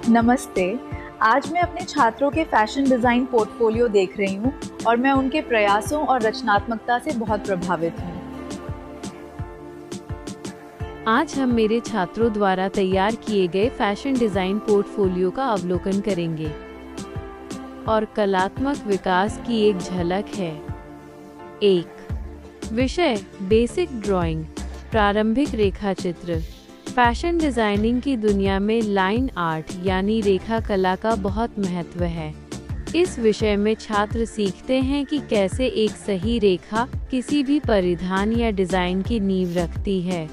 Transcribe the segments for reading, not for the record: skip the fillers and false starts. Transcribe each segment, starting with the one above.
नमस्ते। आज मैं अपने छात्रों के फैशन डिज़ाइन पोर्टफोलियो देख रही हूँ और मैं उनके प्रयासों और रचनात्मकता से बहुत प्रभावित हूँ। आज हम मेरे छात्रों द्वारा तैयार किए गए फैशन डिज़ाइन पोर्टफोलियो का अवलोकन करेंगे और कलात्मक विकास की एक झलक है। 1. विषय बेसिक ड्राइंग, प्रारंभिक रेखाचित्र। फैशन डिजाइनिंग की दुनिया में लाइन आर्ट यानी रेखा कला का बहुत महत्व है। इस विषय में छात्र सीखते हैं कि कैसे एक सही रेखा किसी भी परिधान या डिजाइन की नींव रखती है।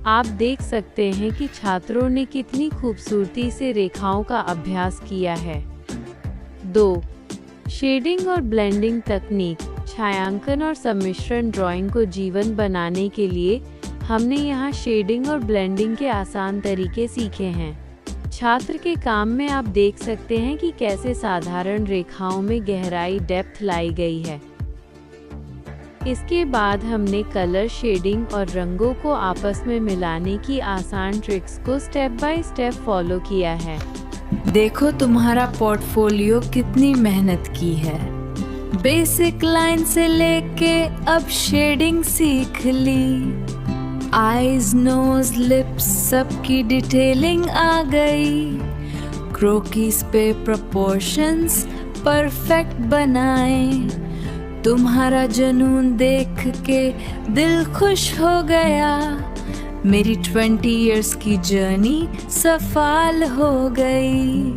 आप देख सकते हैं कि छात्रों ने कितनी खूबसूरती से रेखाओं का अभ्यास किया है। 2. शेडिंग और ब्लेंडिंग तकनीक। छायांकन और सम्मिश्रण ड्राइंग को जीवन बनाने के लिए हमने यहाँ शेडिंग और ब्लेंडिंग के आसान तरीके सीखे हैं। छात्र के काम में आप देख सकते हैं कि कैसे साधारण रेखाओं में गहराई डेप्थ लाई गई है। इसके बाद हमने कलर शेडिंग और रंगों को आपस में मिलाने की आसान ट्रिक्स को स्टेप बाय स्टेप फॉलो किया है। देखो तुम्हारा पोर्टफोलियो कितनी मेहनत की है। बेसिक लाइन से लेके अब शेडिंग सीख ली। आईज, नोज, लिप्स सबकी डिटेलिंग आ गई। क्रोकीज पे प्रोपोर्शंस परफेक्ट बनाए। तुम्हारा जुनून देख के दिल खुश हो गया। मेरी 20 इयर्स की जर्नी सफल हो गई।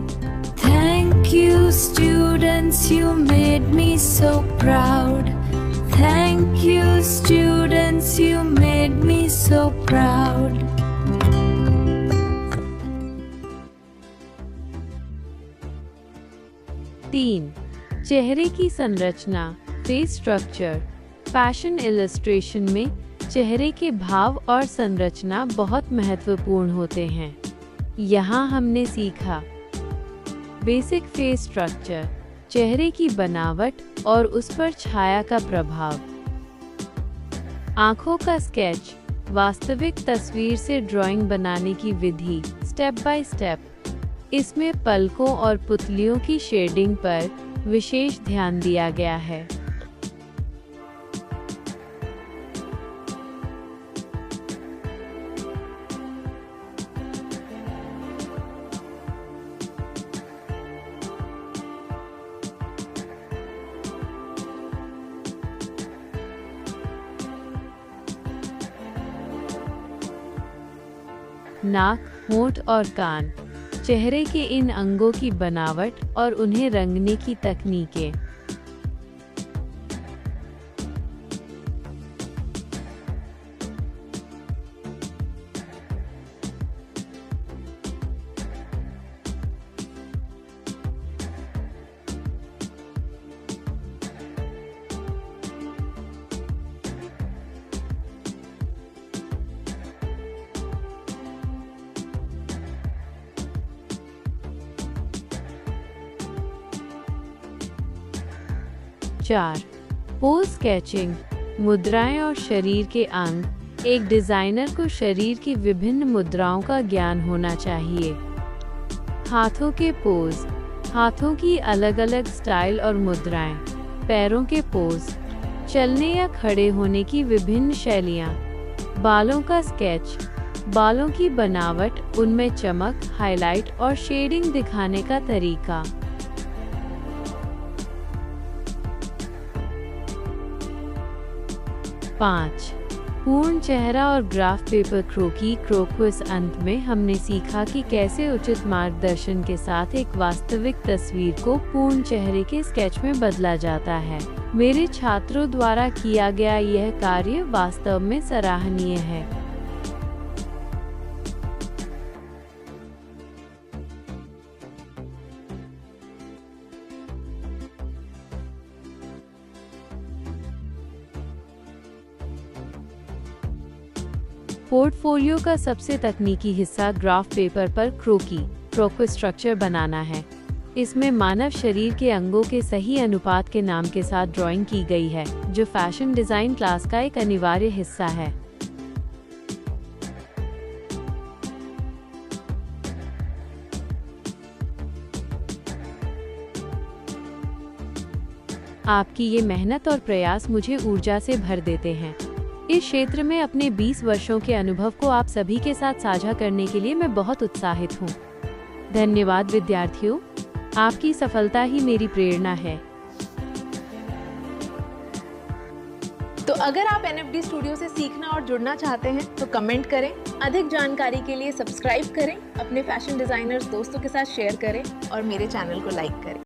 Thank you students, you made me so proud. Thank you students, you made me so proud. 3. चेहरे की संरचना, फेस स्ट्रक्चर। फैशन इलस्ट्रेशन में चेहरे के भाव और संरचना बहुत महत्वपूर्ण होते हैं। यहाँ हमने सीखा बेसिक फेस स्ट्रक्चर, चेहरे की बनावट और उस पर छाया का प्रभाव। आँखों का स्केच, वास्तविक तस्वीर से ड्राइंग बनाने की विधि स्टेप बाय स्टेप। इसमें पलकों और पुतलियों की शेडिंग पर विशेष ध्यान दिया गया है। नाक, होंठ और कान, चेहरे के इन अंगों की बनावट और उन्हें रंगने की तकनीकें। चार, पोज स्केचिंग, मुद्राएं और शरीर के अंग। एक डिजाइनर को शरीर की विभिन्न मुद्राओं का ज्ञान होना चाहिए। हाथों के पोज, हाथों की अलग अलग स्टाइल और मुद्राएं। पैरों के पोज, चलने या खड़े होने की विभिन्न शैलियाँ। बालों का स्केच, बालों की बनावट, उनमें चमक, हाइलाइट और शेडिंग दिखाने का तरीका। 5. पूर्ण चेहरा और ग्राफ पेपर क्रोक्विस। अंत में हमने सीखा कि कैसे उचित मार्गदर्शन के साथ एक वास्तविक तस्वीर को पूर्ण चेहरे के स्केच में बदला जाता है। मेरे छात्रों द्वारा किया गया यह कार्य वास्तव में सराहनीय है। पोर्टफोलियो का सबसे तकनीकी हिस्सा ग्राफ पेपर पर क्रोक्विस स्ट्रक्चर बनाना है। इसमें मानव शरीर के अंगों के सही अनुपात के नाम के साथ ड्राइंग की गई है, जो फैशन डिजाइन क्लास का एक अनिवार्य हिस्सा है। आपकी ये मेहनत और प्रयास मुझे ऊर्जा से भर देते हैं। इस क्षेत्र में अपने 20 वर्षों के अनुभव को आप सभी के साथ साझा करने के लिए मैं बहुत उत्साहित हूँ। धन्यवाद विद्यार्थियों, आपकी सफलता ही मेरी प्रेरणा है। तो अगर आप NFD स्टूडियो से सीखना और जुड़ना चाहते हैं तो कमेंट करें। अधिक जानकारी के लिए सब्सक्राइब करें, अपने फैशन डिजाइनर्स दोस्तों के साथ शेयर करें और मेरे चैनल को लाइक करें।